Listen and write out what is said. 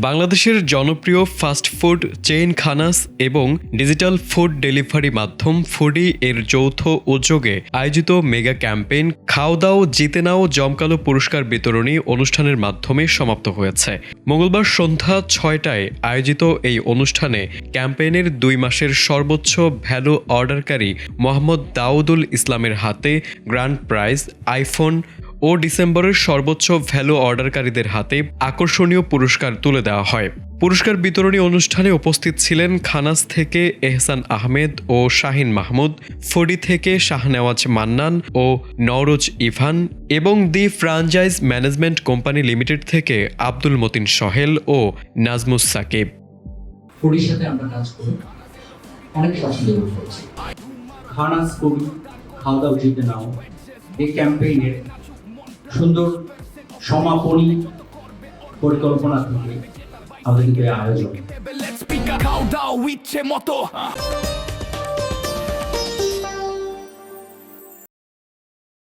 বাংলাদেশের জনপ্রিয় fast food chain খানাস এবং ডিজিটাল ফুড ডেলিভারি মাধ্যম ফুডি এর যৌথ উদ্যোগে আয়োজিত মেগা ক্যাম্পেইন খাও দাও জিতে নাও জমকালো পুরস্কার বিতরণী অনুষ্ঠানের মাধ্যমে সমাপ্ত হয়েছে। মঙ্গলবার সন্ধ্যা ৬টায় আয়োজিত এই অনুষ্ঠানে ক্যাম্পেইনের ২ মাসের সর্বোচ্চ ভ্যালু অর্ডারকারী মোহাম্মদ দাউদুল ইসলামের হাতে গ্র্যান্ড প্রাইজ আইফোন ও ডিসেম্বরের সর্বোচ্চ ভ্যালু অর্ডারকারীদের হাতে আকর্ষণীয় পুরস্কার তুলে দেওয়া হয়। পুরস্কার বিতরণী অনুষ্ঠানে উপস্থিত ছিলেন খানাস থেকে এহসান আহমেদ ও শাহিন মাহমুদ, ফুডি থেকে শাহনেওয়াজ মান্নান ও নওরোজ ইভান এবং দি ফ্রাঞ্চাইজ ম্যানেজমেন্ট কোম্পানি লিমিটেড থেকে আব্দুল মতিন সোহেল ও নাজমুস সাকিব। ফুডির সাথে আমরা কাজ করি, অনেক পছন্দ করছি। খানাস ফুডি খাও দাও জিতে নাও এই ক্যাম্পেইনের সুন্দর সমাপনী পরিকল্পনা থেকে আমাদের কিন্তু আয়োজন।